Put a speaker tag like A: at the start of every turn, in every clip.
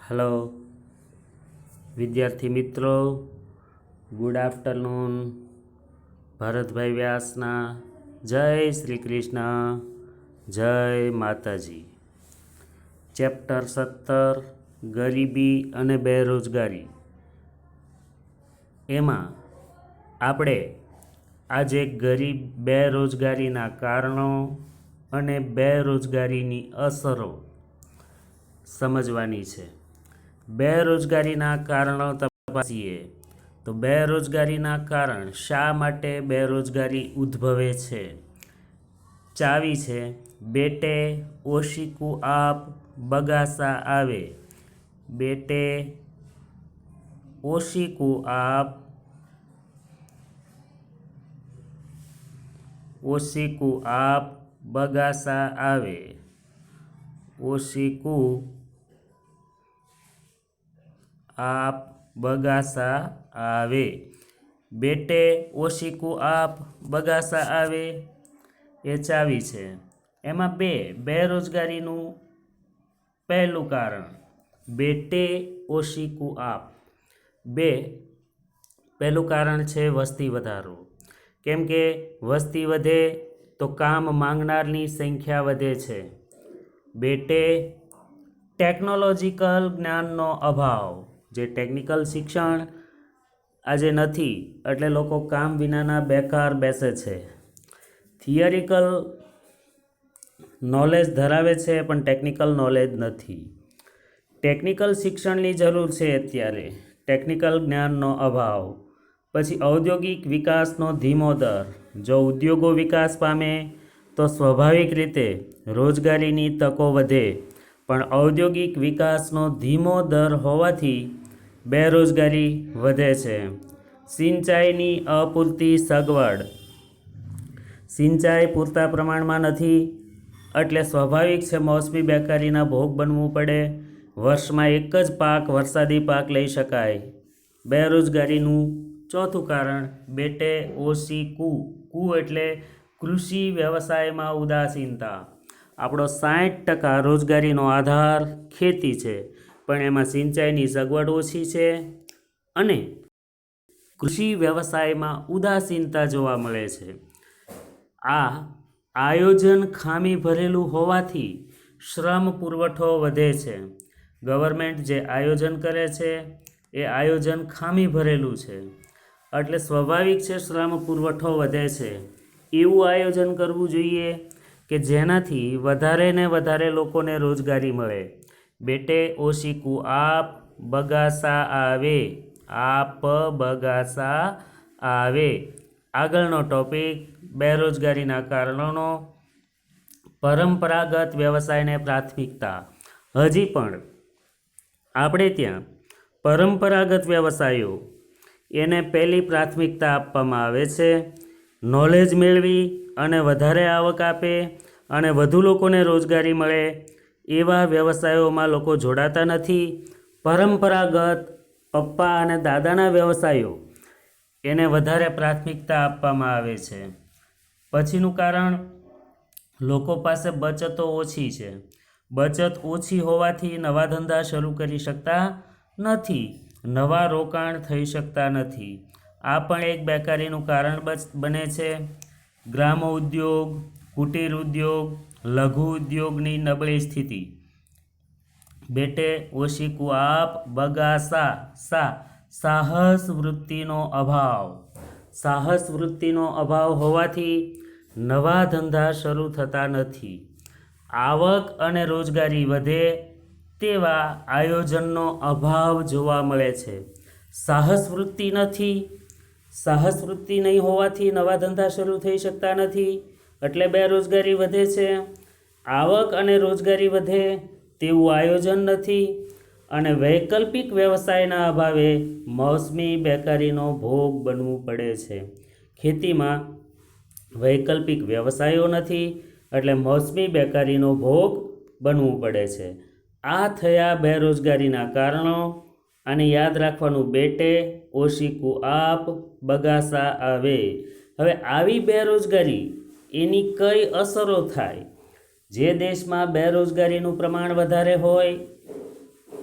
A: Hello વિદ્યાર્થી મિત્રો, good afternoon. Bharatbhai વ્યાસના જય શ્રી કૃષ્ણ, જય માતાજી. ચેપ્ટર 17 ગરીબી અને બેરોજગારી. એમાં આપણે આજે બેરોજગારીના કારણો અને બેરોજગારીની અસરો સમજવાની છે. બેરોજગારીના કારણો તપાસીએ તો બેરોજગારીના કારણ શા માટે બેરોજગારી ઉદ્ભવે છે. ચાવી છે બેટે ઓશીકું આપ બગાસા આવે. બેટે ઓશીકું આપ ઓશીકું આપ બગાસા આવે. ઓશીકું આપ બગાસા આવે. બેટે ઓશીકું આપ બગાસા આવે એ ચાવી છે. એમાં બેરોજગારીનું પહેલું કારણ બેટે ઓશીકું આપ. પહેલું કારણ છે વસ્તી વધારો. કેમ કે વસ્તી વધે તો કામ માંગનારની સંખ્યા વધે છે. બેટે ટેકનોલોજીકલ જ્ઞાનનો અભાવ. જે ટેકનિકલ શિક્ષણ આજે નથી એટલે લોકો કામ વિનાના બેકાર બેસે છે. થિયરિકલ નોલેજ ધરાવે છે પણ ટેકનિકલ નોલેજ નથી. ટેકનિકલ શિક્ષણની જરૂર છે અત્યારે, ટેકનિકલ જ્ઞાનનો અભાવ. પછી ઔદ્યોગિક વિકાસનો ધીમો દર. જો ઉદ્યોગો વિકાસ પામે તો સ્વાભાવિક રીતે રોજગારીની તકો વધે, પણ ઔદ્યોગિક વિકાસનો ધીમો દર હોવાથી બેરોજગારી વધે છે. સિંચાઈની અપૂરતી સગવડ. સિંચાઈ પૂરતા પ્રમાણમાં નથી એટલે સ્વાભાવિક છે મોસમી બેકારીના ભોગ બનવું પડે. વર્ષમાં એક જ પાક વરસાદી પાક લઈ શકાય. બેરોજગારીનું ચોથું કારણ બેટે ઓશીકું. કુ એટલે કૃષિ વ્યવસાયમાં ઉદાસીનતા. આપણો 60% રોજગારીનો આધાર ખેતી છે, પણ એમાં સિંચાઈની સગવડ ઓછી છે અને કૃષિ વ્યવસાયમાં ઉદાસીનતા જોવા મળે છે. આ આયોજન ખામી ભરેલું હોવાથી શ્રમ પુરવઠો વધે છે. ગવર્મેન્ટ જે આયોજન કરે છે એ આયોજન ખામી ભરેલું છે એટલે સ્વાભાવિક છે શ્રમ પુરવઠો વધે છે. એવું આયોજન કરવું જોઈએ કે જેનાથી વધારે ને વધારે લોકોને રોજગારી મળે. બેટે ઓશીકું આપ બગાસા આવે. આપ બગાસા આવે. આગળનો ટોપિક બેરોજગારીના કારણોનો. પરંપરાગત વ્યવસાયને પ્રાથમિકતા. હજી પણ આપણે ત્યાં પરંપરાગત વ્યવસાયો એને પહેલી પ્રાથમિકતા આપવામાં આવે છે. નોલેજ મેળવી અને વધારે આવક આપે અને વધુ લોકોને રોજગારી મળે એવા વ્યવસાયોમાં લોકો જોડાતા નથી. પરંપરાગત પપ્પા અને દાદાના વ્યવસાયો એને વધારે પ્રાથમિકતા આપવામાં આવે છે. પછીનું કારણ લોકો પાસે બચતો ઓછી છે. બચત ઓછી હોવાથી નવા ધંધા શરૂ કરી શકતા નથી, નવા રોકાણ થઈ શકતા નથી. આ પણ એક બેકારીનું કારણ બને છે. ગ્રામ ઉદ્યોગ, કુટીર ઉદ્યોગ, લઘુ ઉદ્યોગની નબળી સ્થિતિ. બેટે ઓશીકું આપ બગાસા. સાહસ વૃત્તિનો અભાવ. સાહસ વૃત્તિનો અભાવ હોવાથી નવા ધંધા શરૂ થતા નથી. આવક અને રોજગારી વધે તેવા આયોજનનો અભાવ જોવા મળે છે. સાહસ વૃત્તિ નથી. સાહસ વૃત્તિ નહીં હોવાથી નવા ધંધા શરૂ થઈ શકતા નથી એટલે બેરોજગારી વધે છે. આવક અને રોજગારી વધે તેવું આયોજન નથી અને વૈકલ્પિક વ્યવસાયના અભાવે મોસમી બેકારીનો ભોગ બનવું પડે છે. ખેતીમાં વૈકલ્પિક વ્યવસાયો નથી એટલે મોસમી બેકારીનો ભોગ બનવું પડે છે. આ થયા બેરોજગારીના કારણો. આને યાદ રાખવાનું બેટે ઓશીકું આપ બગાસા આવે. હવે આવી બેરોજગારી એની કઈ અસરો થાય. જે દેશમાં બેરોજગારીનું પ્રમાણ વધારે હોય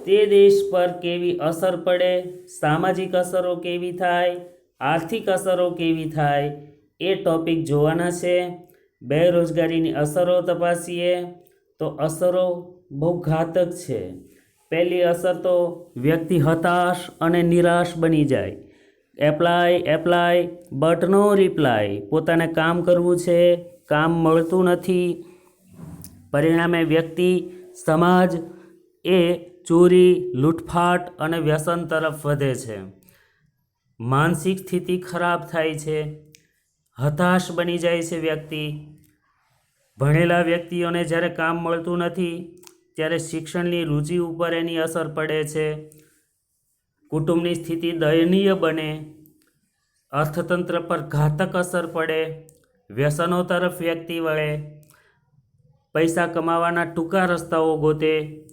A: તે દેશ પર કેવી અસર પડે, સામાજિક અસરો કેવી થાય, આર્થિક અસરો કેવી થાય, એ ટોપિક જોવાના છે. બેરોજગારીની અસરો તપાસીએ તો અસરો બહુ ઘાતક છે. પહેલી અસર તો વ્યક્તિ હતાશ અને નિરાશ બની જાય. Apply but no reply. પોતાને કામ કરવું છે, કામ મળતું નથી. પરિણામે વ્યક્તિ, સમાજ એ ચોરી, લૂંટફાટ અને વ્યસન તરફ વધે છે. માનસિક સ્થિતિ ખરાબ થાય છે, હતાશ બની જાય છે વ્યક્તિ. ભણેલા વ્યક્તિઓને જ્યારે કામ મળતું નથી ત્યારે શિક્ષણની રુચિ ઉપર એની અસર પડે છે. કુટુંબની સ્થિતિ દયનીય બને, અર્થતંત્ર પર ઘાતક અસર પડે, વ્યસનો તરફ વ્યક્તિ વળે, પૈસા કમાવાના ટૂંકા રસ્તાઓ ગોતે.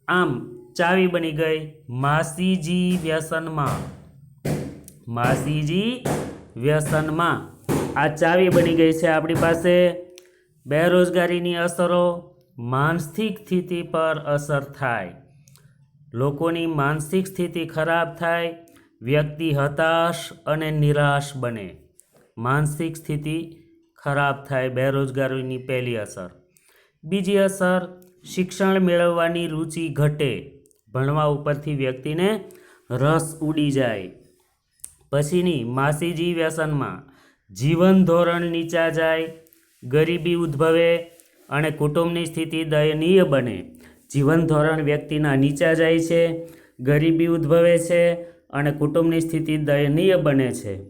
A: આમ ચાવી બની ગઈ માસીજી વ્યસનમાં. માસીજી વ્યસનમાં આ ચાવી બની ગઈ છે આપણી પાસે. બેરોજગારીની અસરો, માનસિક સ્થિતિ પર અસર થાય. લોકોની માનસિક સ્થિતિ ખરાબ થાય, વ્યક્તિ હતાશ અને નિરાશ બને. માનસિક સ્થિતિ ખરાબ થાય, બેરોજગારીની પહેલી અસર. બીજી અસર, શિક્ષણ મેળવવાની રુચિ ઘટે. ભણવા ઉપરથી વ્યક્તિને રસ ઉડી જાય. પછીની માસીજી વ્યસનમાં જીવન ધોરણ નીચા જાય, ગરીબી ઉદ્ભવે અને કુટુંબની સ્થિતિ દયનીય બને. જીવન ધોરણ વ્યક્તિના નીચા જાય છે, ગરીબી ઉદ્ભવે છે અને કુટુંબની સ્થિતિ દયનીય બને છે.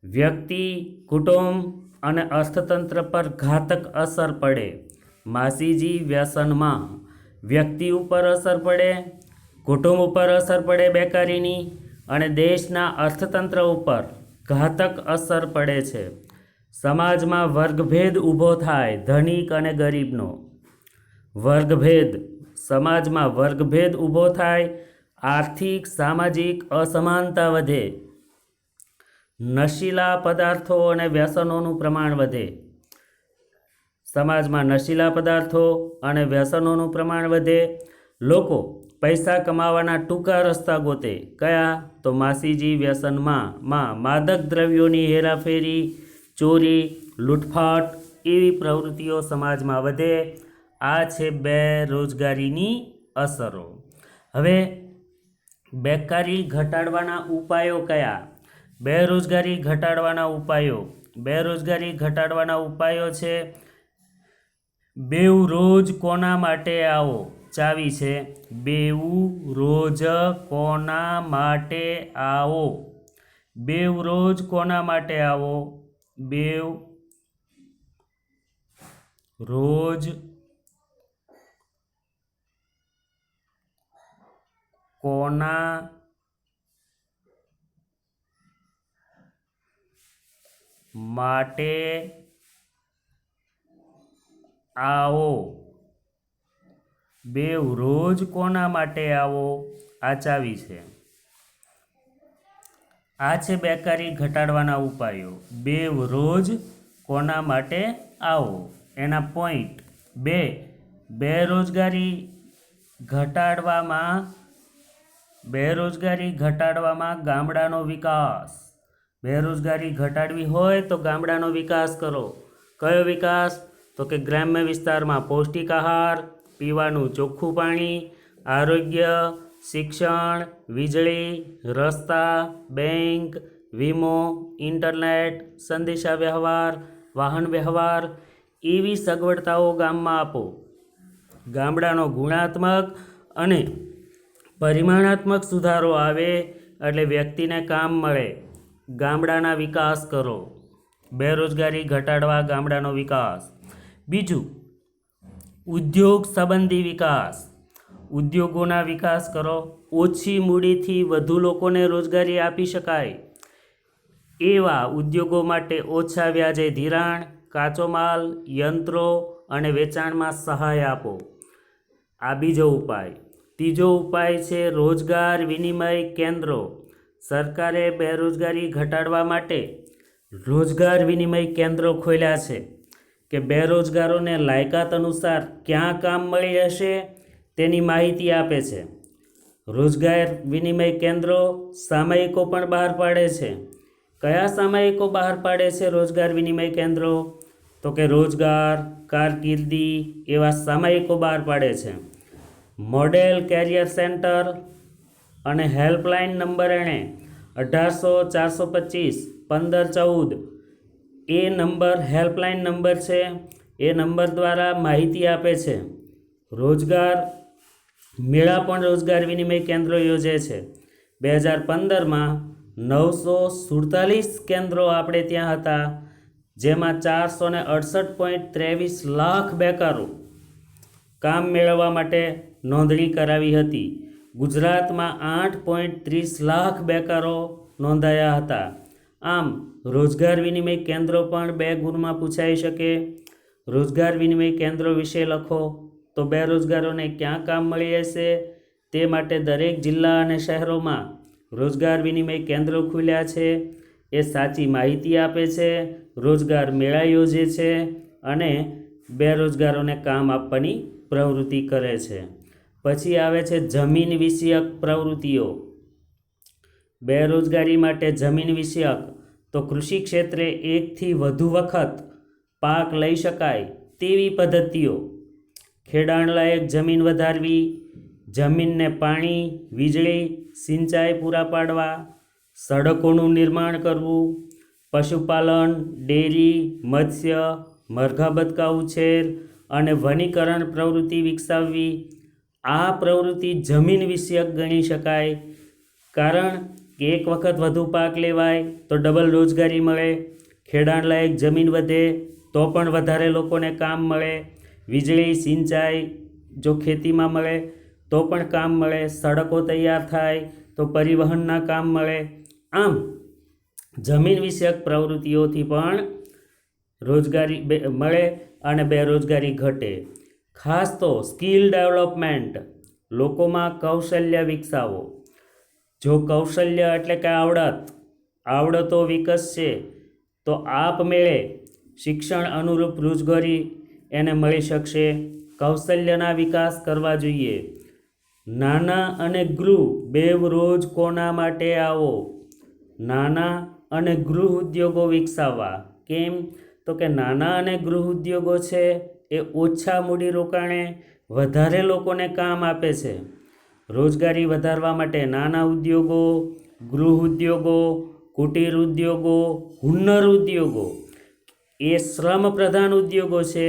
A: વ્યક્તિ, કુટુંબ અને અર્થતંત્ર પર ઘાતક અસર પડે. માસીજી વ્યસનમાં વ્યક્તિ ઉપર અસર પડે, કુટુંબ ઉપર અસર પડે બેકારીની, અને દેશના અર્થતંત્ર ઉપર ઘાતક અસર પડે છે. સમાજમાં વર્ગભેદ ઊભો થાય, ધનિક અને ગરીબનો. વર્ગભેદ, સમાજમાં વર્ગભેદ ઊભો થાય, આર્થિક સામાજિક અસમાનતા વધે, નશીલા પદાર્થો અને વ્યસનોનું પ્રમાણ વધે. સમાજમાં નશીલા પદાર્થો અને વ્યસનોનું પ્રમાણ વધે. લોકો પૈસા કમાવાના ટૂંકા રસ્તા ગોતે. કયા? તો માસીજી વ્યસનમાં. માદક દ્રવ્યોની હેરાફેરી, ચોરી, લૂંટફાટ એવી પ્રવૃત્તિઓ સમાજમાં વધે. આ છે બેરોજગારીની અસરો. હવે બેકારી ઘટાડવાના ઉપાયો કયા? બેરોજગારી ઘટાડવાના ઉપાયો. બેરોજગારી ઘટાડવાના ઉપાયો છે બેઉ રોજ કોના માટે આવો. ચાવી છે બેઉ રોજ કોના માટે આવો. બેઉ રોજ કોના માટે આવો. બેઉ રોજ કોના માટે આવો. બેઉ રોજ કોના માટે આવો. આ ચાવી છે. આ છે બેકારી ઘટાડવાના ઉપાયો. બેઉ રોજ કોના માટે આવો. એના પોઈન્ટ. બે, બેરોજગારી ઘટાડવામાં ગામડાનો વિકાસ. બેરોજગારી ઘટાડવી હોય તો ગામડાનો વિકાસ કરો. કયો વિકાસ? તો કે ગ્રામ્ય વિસ્તારમાં પૌષ્ટિક આહાર, પીવાનું ચોખ્ખું પાણી, આરોગ્ય, શિક્ષણ, વીજળી, રસ્તા, બેંક, વીમો, ઇન્ટરનેટ, સંદેશા વ્યવહાર, વાહન વ્યવહાર એવી સગવડતાઓ ગામમાં આપો. ગામડાનો ગુણાત્મક અને પરિમાણાત્મક સુધારો આવે એટલે વ્યક્તિને કામ મળે. ગામડાના વિકાસ કરો. બેરોજગારી ઘટાડવા ગામડાનો વિકાસ. બીજું, ઉદ્યોગ સંબંધી વિકાસ. ઉદ્યોગોના વિકાસ કરો. ઓછી મૂડીથી વધુ લોકોને રોજગારી આપી શકાય એવા ઉદ્યોગો માટે ઓછા વ્યાજે ધિરાણ, કાચો માલ, યંત્રો અને વેચાણમાં સહાય આપો. આ બીજો ઉપાય. ત્રીજો ઉપાય છે રોજગાર વિનિમય કેન્દ્રો. સરકારે બેરોજગારી ઘટાડવા માટે રોજગાર વિનિમય કેન્દ્રો ખોલ્યા છે કે બેરોજગારોને લાયકાત અનુસાર ક્યાં કામ મળી રહેશે તેની માહિતી આપે છે. રોજગાર વિનિમય કેન્દ્રો સામયિકો પણ બહાર પાડે છે. કયા સામયિકો બહાર પાડે છે રોજગાર વિનિમય કેન્દ્રો? તો કે રોજગાર, કારકિર્દી એવા સામયિકો બહાર પાડે છે. મોડેલ કેરિયર સેન્ટર અને હેલ્પલાઇન નંબર 1800-425-1514 એ નંબર હેલ્પલાઇન નંબર છે. એ નંબર દ્વારા માહિતી આપે છે. રોજગાર મેળા પણ રોજગાર વિનિમય કેન્દ્રો યોજે છે. 2015માં 947 કેન્દ્રો આપણે ત્યાં હતા, જેમાં 468.23 લાખ બેકારો કામ મેળવવા માટે નોંધણી કરાવી હતી. ગુજરાતમાં 8.30 લાખ બેકારો નોંધાયા હતા. આમ રોજગાર વિનિમય કેન્દ્રો પણ 2 ગુણમાં પૂછાઈ શકે. રોજગાર વિનિમય કેન્દ્રો વિશે લખો તો બેરોજગારોને ક્યાં કામ મળી રહેશે તે માટે દરેક જિલ્લા અને શહેરોમાં રોજગાર વિનિમય કેન્દ્રો ખુલ્યા છે. એ સાચી માહિતી આપે છે, રોજગાર મેળા યોજે છે અને બેરોજગારોને કામ આપવાની પ્રવૃત્તિ કરે છે. પછી આવે છે જમીન વિષયક પ્રવૃત્તિઓ. બેરોજગારી માટે જમીન વિષયક તો કૃષિ ક્ષેત્રે એકથી વધુ વખત પાક લઈ શકાય તેવી પદ્ધતિઓ, ખેડાણલાયક જમીન વધારવી, જમીનને પાણી, વીજળી, સિંચાઈ પૂરા પાડવા, સડકોનું નિર્માણ કરવું, પશુપાલન, ડેરી, મત્સ્ય, મરઘા બતકા ઉછેર અને વનીકરણ પ્રવૃત્તિ વિકસાવવી. આ પ્રવૃત્તિ જમીન વિષયક ગણી શકાય, કારણ કે એક વખત વધુ પાક લેવાય તો ડબલ રોજગારી મળે, ખેડાણલાયક જમીન વધે તો પણ વધારે લોકોને કામ મળે, વીજળી, સિંચાઈ જો ખેતીમાં મળે તો પણ કામ મળે, સડકો તૈયાર થાય તો પરિવહનના કામ મળે. આમ જમીન વિષયક પ્રવૃત્તિઓથી પણ રોજગારી મળે અને બેરોજગારી ઘટે. ખાસ તો સ્કિલ ડેવલપમેન્ટ, લોકોમાં કૌશલ્ય વિકસાવો. જો કૌશલ્ય એટલે કે આવડતો વિકસશે તો આપમેળે શિક્ષણ અનુરૂપ રોજગારી એને મળી શકશે. કૌશલ્યના વિકાસ કરવા જોઈએ. નાના અને ગૃહ બેવ રોજ કોના માટે આવો. નાના અને ગૃહ ઉદ્યોગો વિકસાવવા. કેમ? તો કે નાના અને ગૃહ ઉદ્યોગો છે એ ઓછા મૂડીરોકાણે વધારે લોકોને કામ આપે છે. રોજગારી વધારવા માટે નાના ઉદ્યોગો, ગૃહ ઉદ્યોગો, કુટીર ઉદ્યોગો, હુન્નર ઉદ્યોગો એ શ્રમ પ્રધાન ઉદ્યોગો છે,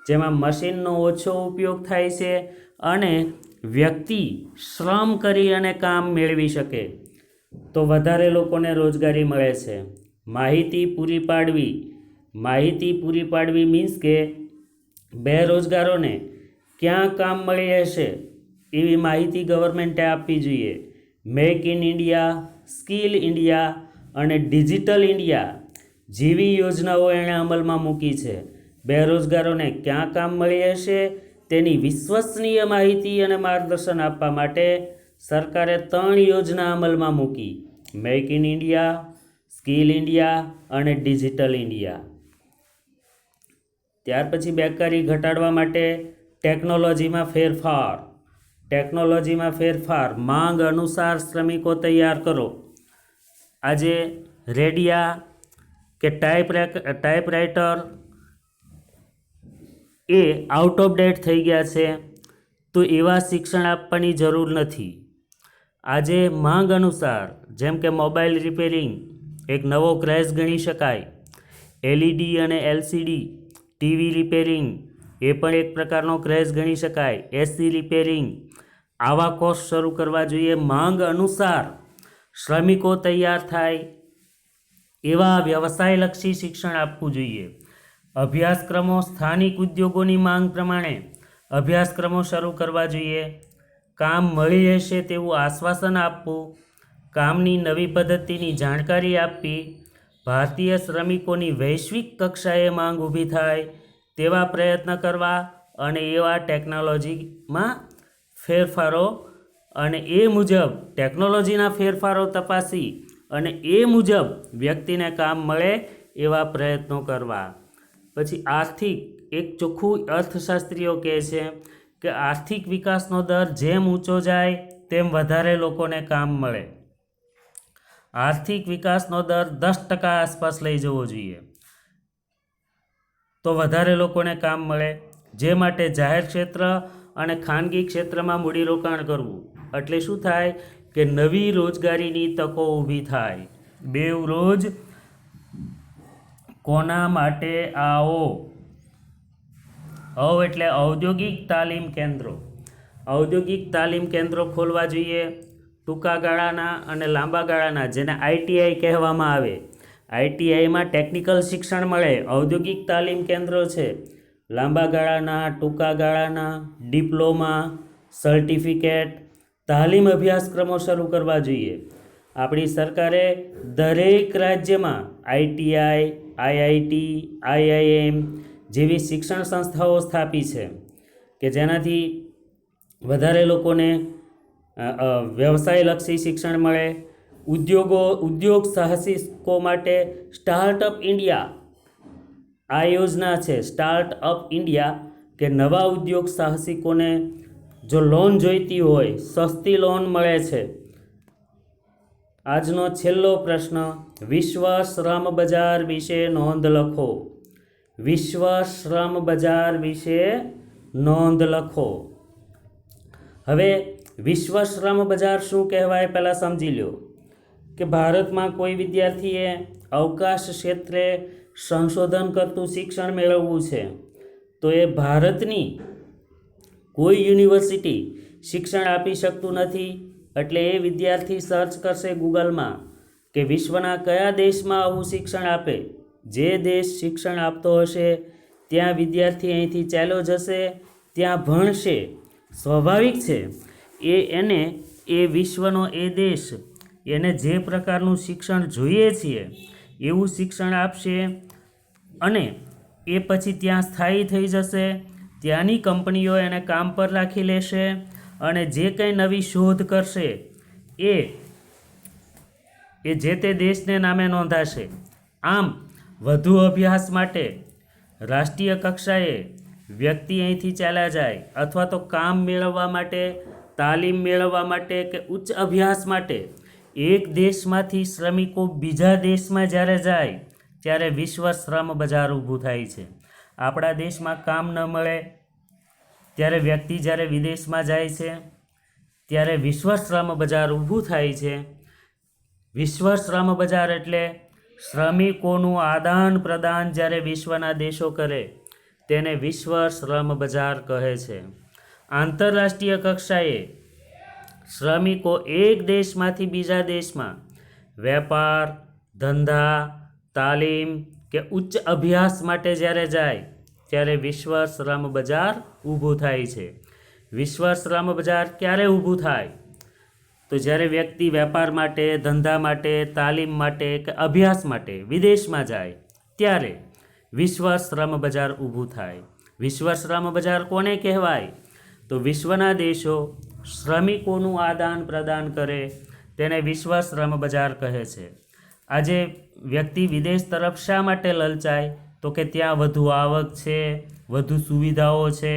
A: જેમાં મશીનનો ઓછો ઉપયોગ થાય છે અને વ્યક્તિ શ્રમ કરી અને કામ મેળવી શકે તો વધારે લોકોને રોજગારી મળે છે. માહિતી પૂરી પાડવી. માહિતી પૂરી પાડવી મીન્સ કે બેરોજગારોને ક્યાં કામ મળી રહેશે એવી માહિતી ગવર્મેન્ટે આપવી જોઈએ. Make in India, skill India અને ડિજિટલ ઇન્ડિયા જેવી યોજનાઓ એણે અમલમાં મૂકી છે. બેરોજગારોને ક્યાં કામ મળી રહેશે તેની વિશ્વસનીય માહિતી અને માર્ગદર્શન આપવા માટે સરકારે 3 યોજના અમલમાં મૂકી: make in India, skill India અને ડિજિટલ ઇન્ડિયા. ત્યાર પછી બેકારી ઘટાડવા માટે ટેકનોલોજીમાં ફેરફાર. ટેકનોલોજીમાં ફેરફાર, માંગ અનુસાર શ્રમિકો તૈયાર કરો. આજે રેડિયા કે typewriter A out of date થઈ ગયા છે, તો એવા શિક્ષણ આપવાની જરૂર નથી. આજે માંગ અનુસાર, જેમ કે મોબાઈલ રિપેરિંગ એક નવો ક્રેઝ ગણી શકાય, એલઈડી અને એલસીડી ટીવી રિપેરિંગ એ પણ એક પ્રકારનો ક્રેઝ ગણી શકાય, એસી રિપેરિંગ, આવા કોર્સ શરૂ કરવા જોઈએ. માંગ અનુસાર શ્રમિકો તૈયાર થાય એવા વ્યવસાયલક્ષી શિક્ષણ આપવું જોઈએ. અભ્યાસક્રમો સ્થાનિક ઉદ્યોગોની માંગ પ્રમાણે અભ્યાસક્રમો શરૂ કરવા જોઈએ. કામ મળી રહેશે તેવું આશ્વાસન આપવું, કામની નવી પદ્ધતિની જાણકારી આપવી, ભારતીય શ્રમિકોની વૈશ્વિક કક્ષાએ માંગ ઊભી થાય તેવા પ્રયત્ન કરવા અને એવા ટેકનોલોજીમાં ફેરફારો અને એ મુજબ ટેકનોલોજીના ફેરફારો તપાસી અને એ મુજબ વ્યક્તિને કામ મળે એવા પ્રયત્નો કરવા. પછી આર્થિક, એક ચોખ્ખું અર્થશાસ્ત્રીઓ કહે છે કે આર્થિક વિકાસનો દર જેમ ઊંચો જાય તેમ વધારે લોકોને કામ મળે. આર્થિક વિકાસનો દર 10% આસપાસ લઈ જવો જોઈએ તો વધારે લોકોને કામ મળે. જે માટે જાહેર ક્ષેત્ર અને ખાનગી ક્ષેત્રમાં મૂડીરોકાણ કરવું. એટલે શું થાય કે નવી રોજગારીની તકો ઊભી થાય. બેવ રોજ કોના માટે આવો. એટલે ઔદ્યોગિક તાલીમ કેન્દ્રો. ઔદ્યોગિક તાલીમ કેન્દ્રો ખોલવા જોઈએ. ટૂંકા ગાળાના અને લાંબા ગાળાના, જેને ITI કહેવામાં આવે. ITIમાં ટેકનિકલ શિક્ષણ મળે. ઔદ્યોગિક તાલીમ કેન્દ્રો છે. લાંબા ગાળાના, ટૂંકા ગાળાના, ડિપ્લોમા, સર્ટિફિકેટ, તાલીમ અભ્યાસક્રમો શરૂ કરવા જોઈએ. આપણી સરકારે દરેક રાજ્યમાં ITI, IIT, IIM જેવી શિક્ષણ સંસ્થાઓ સ્થાપી છે કે જેનાથી વધારે લોકોને વ્યવસાયલક્ષી શિક્ષણ મળે. ઉદ્યોગ સાહસિકો માટે સ્ટાર્ટઅપ ઇન્ડિયા આ યોજના છે. સ્ટાર્ટઅપ ઇન્ડિયા કે નવા ઉદ્યોગ સાહસિકોને જો લોન જોઈતી હોય, સસ્તી લોન મળે છે. આજનો છેલ્લો પ્રશ્ન, વિશ્વ શ્રમ બજાર વિશે નોંધ લખો. વિશ્વ શ્રમ બજાર વિશે નોંધ લખો. હવે વિશ્વ શ્રમ બજાર શું કહેવાય પહેલાં સમજી લો કે ભારતમાં કોઈ વિદ્યાર્થીએ અવકાશ ક્ષેત્રે સંશોધન કરતું શિક્ષણ મેળવવું છે તો એ ભારતની કોઈ યુનિવર્સિટી શિક્ષણ આપી શકતું નથી. એટલે એ વિદ્યાર્થી સર્ચ કરશે ગૂગલમાં કે વિશ્વના કયા દેશમાં આવું શિક્ષણ આપે. જે દેશ શિક્ષણ આપતો હશે ત્યાં વિદ્યાર્થી અહીંથી ચાલ્યો જશે, ત્યાં ભણશે. સ્વાભાવિક છે એ વિશ્વનો એ દેશ એને જે પ્રકારનું શિક્ષણ જોઈએ છીએ એવું શિક્ષણ આપશે અને એ પછી ત્યાં સ્થાયી થઈ જશે. ત્યાંની કંપનીઓ એને કામ પર રાખી લેશે અને જે કંઈ નવી શોધ કરશે એ જે તે દેશને નામે નોંધાશે. આમ વધુ અભ્યાસ માટે રાષ્ટ્રીય કક્ષાએ વ્યક્તિ અહીંથી ચાલ્યા જાય અથવા તો કામ મેળવવા માટે, તાલીમ મેળવવા માટે કે ઉચ્ચ અભ્યાસ માટે એક દેશમાંથી શ્રમિકો બીજા દેશમાં જ્યારે જાય ત્યારે વિશ્વ શ્રમ બજાર ઊભું થાય છે. આપણા દેશમાં કામ ન મળે ત્યારે વ્યક્તિ જ્યારે વિદેશમાં જાય છે ત્યારે વિશ્વ શ્રમ બજાર ઊભું થાય છે. વિશ્વ શ્રમ બજાર એટલે શ્રમિકોનું આદાન પ્રદાન જ્યારે વિશ્વના દેશો કરે તેને વિશ્વ શ્રમ બજાર કહે છે. આંતરરાષ્ટ્રીય કક્ષાએ શ્રમિકો એક દેશમાંથી બીજા દેશમાં વેપાર, ધંધા, તાલીમ કે ઉચ્ચ અભ્યાસ માટે જ્યારે જાય ત્યારે વિશ્વ શ્રમ બજાર ઊભું થાય છે. વિશ્વ શ્રમ બજાર ક્યારે ઊભું થાય તો જ્યારે વ્યક્તિ વેપાર માટે, ધંધા માટે, તાલીમ માટે કે અભ્યાસ માટે વિદેશમાં જાય ત્યારે વિશ્વ શ્રમ બજાર ઊભું થાય. વિશ્વ શ્રમ બજાર કોને કહેવાય તો વિશ્વના દેશો શ્રમિકોનું આદાન પ્રદાન કરે તેને વિશ્વ શ્રમ બજાર કહે છે. આજે વ્યક્તિ વિદેશ તરફ શા માટે લલચાય તો કે ત્યાં વધુ આવક છે, વધુ સુવિધાઓ છે,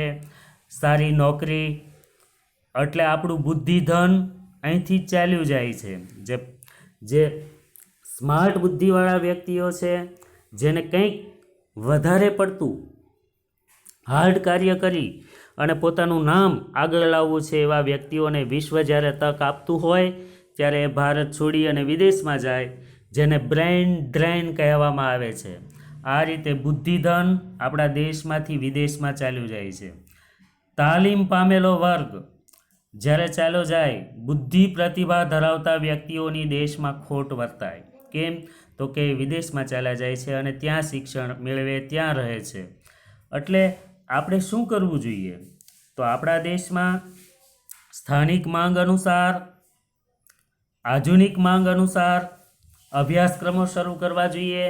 A: સારી નોકરી. એટલે આપણું બુદ્ધિધન અહીંથી જ ચાલ્યું જાય છે. જે સ્માર્ટ બુદ્ધિવાળા વ્યક્તિઓ છે, જેને કંઈક વધારે પડતું હાર્ડ કાર્ય કરી અને પોતાનું નામ આગળ લાવવું છે એવા વ્યક્તિઓને વિશ્વ જ્યારે તક આપતું હોય ત્યારે એ ભારત છોડી અને વિદેશમાં જાય, જેને બ્રેઇન ડ્રેન કહેવામાં આવે છે. આ રીતે બુદ્ધિધન આપણા દેશમાંથી વિદેશમાં ચાલ્યું જાય છે. તાલીમ પામેલો વર્ગ જ્યારે ચાલ્યો જાય, બુદ્ધિ પ્રતિભા ધરાવતા વ્યક્તિઓની દેશમાં ખોટ વર્તાય. કેમ તો કે વિદેશમાં ચાલ્યા જાય છે અને ત્યાં શિક્ષણ મેળવે, ત્યાં રહે છે. એટલે આપણે શું કરવું જોઈએ તો આપણા દેશમાં સ્થાનિક માંગ અનુસાર, આધુનિક માંગ અનુસાર અભ્યાસક્રમો શરૂ કરવા જોઈએ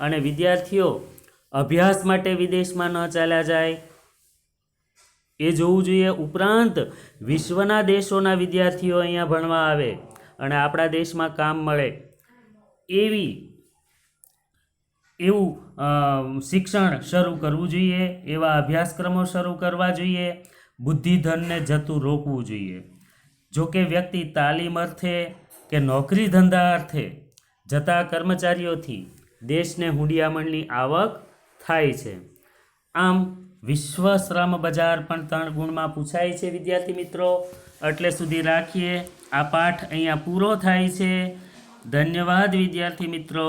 A: અને વિદ્યાર્થીઓ અભ્યાસ માટે વિદેશમાં ન ચાલ્યા જાય એ જોવું જોઈએ. ઉપરાંત વિશ્વના દેશોના વિદ્યાર્થીઓ અહીંયા ભણવા આવે અને આપણા દેશમાં કામ મળે એવું શિક્ષણ શરૂ કરવું જોઈએ. એવા અભ્યાસક્રમો શરૂ કરવા જોઈએ. બુદ્ધિધનને જતું રોકવું જોઈએ. જો કે વ્યક્તિ તાલીમ અર્થે કે નોકરી ધંધા અર્થે જતા કર્મચારીઓથી દેશને હુંડિયામણની આવક થાય છે. આમ વિશ્વ શ્રમ બજાર પણ 3 ગુણમાં પૂછાય છે. વિદ્યાર્થી મિત્રો, એટલે સુધી રાખીએ. આ પાઠ અહીંયા પૂરો થાય છે. ધન્યવાદ વિદ્યાર્થી મિત્રો.